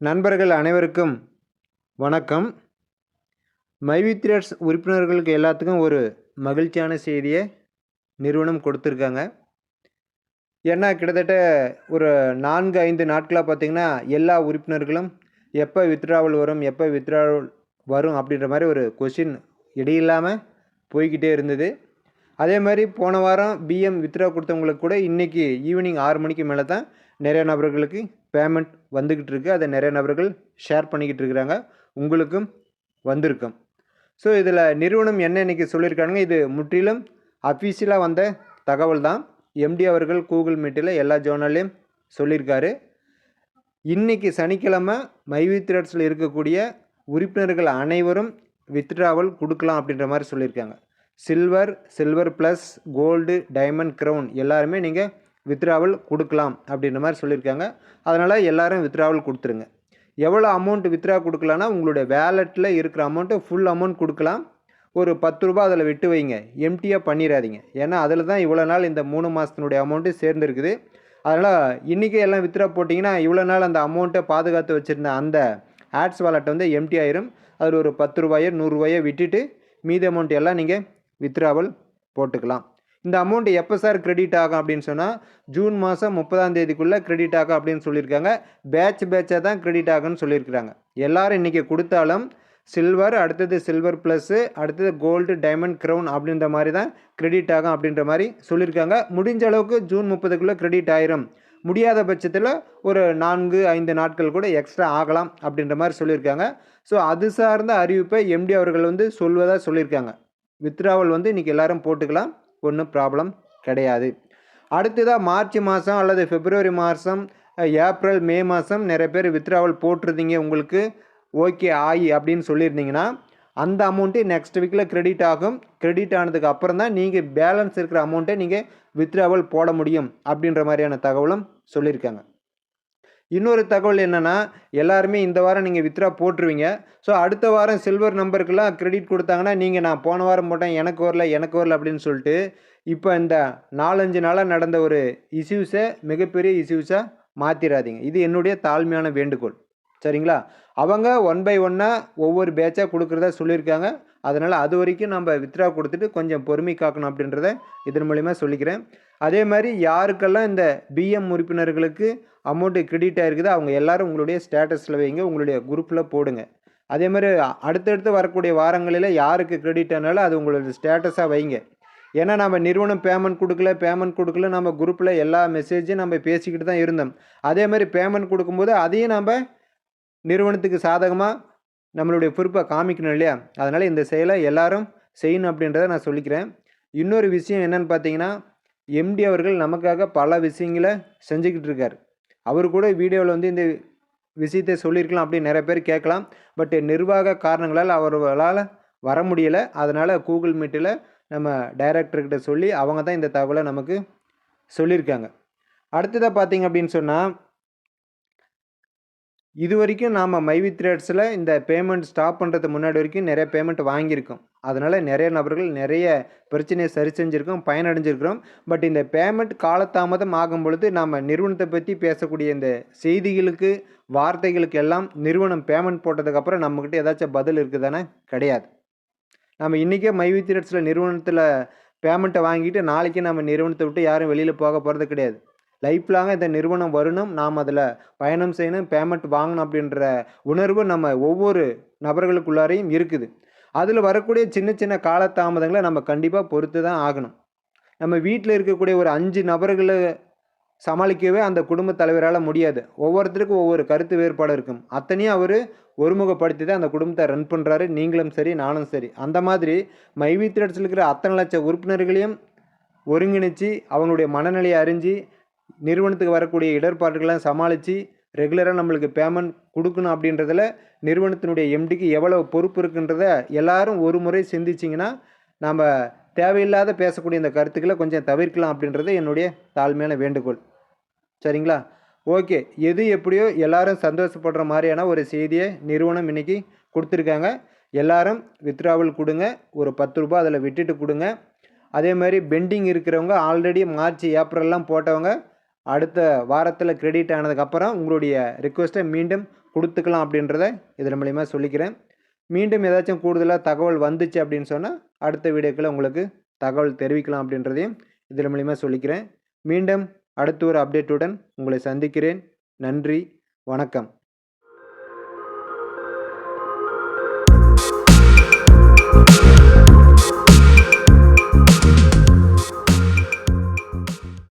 நண்பர்கள் அனைவருக்கும் வணக்கம். மைவித்ரேட்ஸ் உறுப்பினர்களுக்கு எல்லாத்துக்கும் ஒரு மகிழ்ச்சியான செய்தியை நிறுவனம் கொடுத்துருக்காங்க. ஏன்னா கிட்டத்தட்ட ஒரு 4-5 நாட்களாக பார்த்திங்கன்னா எல்லா உறுப்பினர்களும் எப்போ வித்ட்ராவல் வரும் அப்படின்ற மாதிரி ஒரு கொஷின் இடையில்லாமல் போய்கிட்டே இருந்தது. அதே மாதிரி போன வாரம் பிஎம் வித்ட்ரா கொடுத்தவங்களுக்கு கூட இன்றைக்கி ஈவினிங் 6 மணிக்கு மேலே தான் நிறைய நபர்களுக்கு பேமெண்ட் வந்துக்கிட்டு இருக்குது. அதை நிறைய நபர்கள் ஷேர் பண்ணிக்கிட்டு இருக்கிறாங்க. உங்களுக்கும் வந்திருக்கும். ஸோ இதில் நிறுவனம் என்ன இன்றைக்கி சொல்லியிருக்காங்க, இது முற்றிலும் அஃபீஷியலாக வந்த தகவல் தான். எம்டி அவர்கள் கூகுள் மீட்டில் எல்லா ஜேர்னல்லையும் சொல்லியிருக்காரு. இன்றைக்கி சனிக்கிழமை மைவித்ரேட்ஸில் இருக்கக்கூடிய உறுப்பினர்கள் அனைவரும் வித்ட்ராவல் கொடுக்கலாம் அப்படின்ற மாதிரி சொல்லியிருக்காங்க. Silver plus gold diamond crown எல்லாருமே நீங்கள் வித்ட்ராவல் கொடுக்கலாம் அப்படின்ற மாதிரி சொல்லியிருக்காங்க. அதனால் எல்லோரும் வித்ட்ராவல் கொடுத்துருங்க. எவ்வளோ அமௌண்ட் வித்ட்ரா கொடுக்கலான்னா உங்களுடைய வேலெட்டில் இருக்கிற அமௌண்ட்டு ஃபுல் அமௌண்ட் கொடுக்கலாம். ஒரு 10 ரூபா அதில் விட்டு வைங்க, எம்டியாக பண்ணிடாதீங்க. ஏன்னா அதில் தான் இவ்வளோ நாள் இந்த 3 மாதத்தினுடைய அமௌண்ட்டு சேர்ந்துருக்குது. அதனால் இன்றைக்கி எல்லாம் வித்ட்ரா போட்டிங்கன்னா இவ்வளோ நாள் அந்த அமௌண்ட்டை பாதுகாத்து வச்சுருந்த அந்த ஆட்ஸ் வாலெட்டை வந்து எம்டி ஆயிரும். அதில் ஒரு 10 ரூபாயோ 100 ரூபாயோ விட்டுட்டு மீதி அமௌண்ட் எல்லாம் நீங்கள் வித்ட்ராவல் போட்டுக்கலாம். இந்த அமௌண்ட் எப்போ சார் கிரெடிட் ஆகும் அப்படின்னு சொன்னால் ஜூன் மாதம் 30ஆம் தேதிக்குள்ளே கிரெடிட் ஆகும் அப்படின்னு சொல்லியிருக்காங்க. பேட்சாக தான் கிரெடிட் ஆகும்னு சொல்லியிருக்கிறாங்க. எல்லோரும் இன்றைக்கி கொடுத்தாலும் சில்வர், அடுத்தது சில்வர் ப்ளஸ்ஸு, அடுத்தது கோல்டு டைமண்ட் க்ரௌன் அப்படின்ற மாதிரி தான் கிரெடிட் ஆகும் அப்படின்ற மாதிரி சொல்லியிருக்காங்க. முடிஞ்ச அளவுக்கு ஜூன் 30க்குள்ளே கிரெடிட் ஆயிரும். முடியாத பட்சத்தில் ஒரு 4-5 நாட்கள் கூட எக்ஸ்ட்ரா ஆகலாம் அப்படின்ற மாதிரி சொல்லியிருக்காங்க. ஸோ அது சார்ந்த அறிவிப்பை எம்டி அவர்கள் வந்து சொல்வதாக சொல்லியிருக்காங்க. வித்ட்ராவல் வந்து இன்றைக்கி எல்லோரும் போட்டுக்கலாம், ஒன்றும் ப்ராப்ளம் கிடையாது. அடுத்ததாக மார்ச் மாதம் அல்லது பிப்ரவரி மாதம், ஏப்ரல், மே மாதம் நிறைய பேர் வித்ட்ராவல் போட்டிருந்தீங்க, உங்களுக்கு ஓகே ஆகி அப்படின்னு சொல்லியிருந்தீங்கன்னா அந்த அமௌண்ட்டு நெக்ஸ்ட் வீக்கில் கிரெடிட் ஆகும். கிரெடிட் ஆனதுக்கு அப்புறம் தான் நீங்கள் பேலன்ஸ் இருக்கிற அமௌண்ட்டை நீங்கள் வித்ட்ராவல் போட முடியும் அப்படின்ற மாதிரியான தகவலும் சொல்லியிருக்காங்க. இன்னொரு தகவல் என்னென்னா, எல்லாருமே இந்த வாரம் நீங்கள் வித்ட்ரா போட்டுருவீங்க. ஸோ அடுத்த வாரம் சில்வர் நம்பருக்கெல்லாம் கிரெடிட் கொடுத்தாங்கன்னா நீங்கள் நான் போன வாரம் போட்டேன் எனக்கு வரல அப்படின்னு சொல்லிட்டு இப்போ இந்த 4-5 நாளாக நடந்த ஒரு இஷ்யூஸை மிகப்பெரிய இஷ்யூஸாக மாற்றிடாதீங்க. இது என்னுடைய தாழ்மையான வேண்டுகோள், சரிங்களா? அவங்க 1 by 1 ஒவ்வொரு பேட்சாக கொடுக்குறதா சொல்லியிருக்காங்க. அதனால் அது வரைக்கும் நம்ம வித்ட்ரா கொடுத்துட்டு கொஞ்சம் பொறுமை காக்கணும் அப்படின்றத இதன் மூலிமா சொல்லிக்கிறேன். அதே மாதிரி யாருக்கெல்லாம் இந்த பிஎம் உறுப்பினர்களுக்கு அமௌண்ட்டு கிரெடிட் ஆகிருக்குது அவங்க எல்லோரும் உங்களுடைய ஸ்டேட்டஸில் வைங்க, உங்களுடைய குரூப்பில் போடுங்க. அதே மாதிரி அடுத்தடுத்து வரக்கூடிய வாரங்களில் யாருக்கு கிரெடிட் ஆனாலும் அது உங்களுடைய ஸ்டேட்டஸாக வைங்க. ஏன்னா நம்ம நிறுவனம் பேமெண்ட் கொடுக்கல நம்ம குரூப்பில் எல்லா மெசேஜும் நம்ம பேசிக்கிட்டு தான் இருந்தோம். அதே மாதிரி பேமெண்ட் கொடுக்கும்போது அதையும் நம்ம நிறுவனத்துக்கு சாதகமாக நம்மளுடைய பொறுப்பை காமிக்கணும் இல்லையா? அதனால் இந்த செயலை எல்லாரும் செய்யணும் அப்படின்றத நான் சொல்லிக்கிறேன். இன்னொரு விஷயம் என்னென்னு பார்த்தீங்கன்னா, எம்டி அவர்கள் நமக்காக பல விஷயங்களை செஞ்சுக்கிட்டு இருக்கார். அவர் கூட வீடியோவில் வந்து இந்த விஷயத்தை சொல்லியிருக்கலாம் அப்படின்னு நிறைய பேர் கேட்கலாம். பட் நிர்வாக காரணங்களால் அவர்களால் வர முடியலை. அதனால் கூகுள் மீட்டில் நம்ம டைரக்டர்கிட்ட சொல்லி அவங்க தான் இந்த தகவலை நமக்கு சொல்லியிருக்காங்க. அடுத்ததாக பார்த்தீங்க அப்படின்னு சொன்னால், இது வரைக்கும் நாம் மைவித்ரேட்ஸில் இந்த பேமெண்ட் ஸ்டாப் பண்ணுறது முன்னாடி வரைக்கும் நிறைய பேமெண்ட் வாங்கியிருக்கோம். அதனால் நிறைய நபர்கள் நிறைய பிரச்சனையை சரி செஞ்சுருக்கோம், பயனடைஞ்சிருக்கிறோம். பட் இந்த பேமெண்ட் காலதாமதம் ஆகும் பொழுது நம்ம நிறுவனத்தை பற்றி பேசக்கூடிய இந்த செய்திகளுக்கு, வார்த்தைகளுக்கு எல்லாம் நிறுவனம் பேமெண்ட் போட்டதுக்கப்புறம் நம்மக்கிட்ட ஏதாச்சும் பதில் இருக்குதானே? கிடையாது. நம்ம இன்றைக்கே மைவித்ரேட்ஸில் நிறுவனத்தில் பேமெண்ட்டை வாங்கிட்டு நாளைக்கு நம்ம நிறுவனத்தை விட்டு யாரும் வெளியில் போக போகிறது கிடையாது. லைஃப் லாங்காக இந்த நிறுவனம் வரணும், நாம் அதில் பயணம் செய்யணும், பேமெண்ட் வாங்கணும் அப்படின்ற உணர்வு நம்ம ஒவ்வொரு நபர்களுக்குள்ளாரையும் இருக்குது. அதில் வரக்கூடிய சின்ன சின்ன காலதாமதங்களை நம்ம கண்டிப்பாக பொறுத்து தான் ஆகணும். நம்ம வீட்டில் இருக்கக்கூடிய ஒரு 5 நபர்களை சமாளிக்கவே அந்த குடும்ப தலைவரால் முடியாது. ஒவ்வொருத்தருக்கும் ஒவ்வொரு கருத்து வேறுபாடு இருக்கும். அத்தனையும் அவர் ஒருமுகப்படுத்தி தான் அந்த குடும்பத்தை ரன் பண்ணுறாரு. நீங்களும் சரி, நானும் சரி. அந்த மாதிரி மைவித்ரேட்ஸில் இருக்கிற அத்தனை லட்சம் உறுப்பினர்களையும் ஒருங்கிணைச்சி அவங்களுடைய மனநிலையை அறிஞ்சு நிறுவனத்துக்கு வரக்கூடிய இடர்பாடுகள்லாம் சமாளித்து ரெகுலராக நம்மளுக்கு பேமெண்ட் கொடுக்கணும் அப்படின்றதில் நிறுவனத்தினுடைய எம்டிக்கு எவ்வளவு பொறுப்பு இருக்குன்றத எல்லாரும் ஒரு முறை சிந்திச்சிங்கன்னா நம்ம தேவையில்லாத பேசக்கூடிய இந்த கருத்துக்களை கொஞ்சம் தவிர்க்கலாம் அப்படின்றது என்னுடைய தாழ்மையான வேண்டுகோள், சரிங்களா? ஓகே, எது எப்படியோ எல்லாரும் சந்தோஷப்படுற மாதிரியான ஒரு செய்தியை நிறுவனம் இன்றைக்கி கொடுத்துருக்காங்க. எல்லாரும் வித்ட்ராவல் கொடுங்க, ஒரு 10 ரூபா அதில் விட்டுட்டு கொடுங்க. அதே மாதிரி பெண்டிங் இருக்கிறவங்க ஆல்ரெடி மார்ச், ஏப்ரல்லாம் போட்டவங்க அடுத்த வாரத்தில் கிரெடிட் ஆனதுக்கப்புறம் உங்களுடைய ரிக்வெஸ்ட்டை மீண்டும் கொடுத்துக்கலாம் அப்படின்றத இதில் மூலிமா சொல்லிக்கிறேன். மீண்டும் ஏதாச்சும் கூடுதலாக தகவல் வந்துச்சு அப்படின்னு சொன்னால் அடுத்த வீடியோக்களில் உங்களுக்கு தகவல் தெரிவிக்கலாம் அப்படின்றதையும் இதில் மூலிமா சொல்லிக்கிறேன். மீண்டும் அடுத்த ஒரு அப்டேட்டுடன் உங்களை சந்திக்கிறேன். நன்றி, வணக்கம்.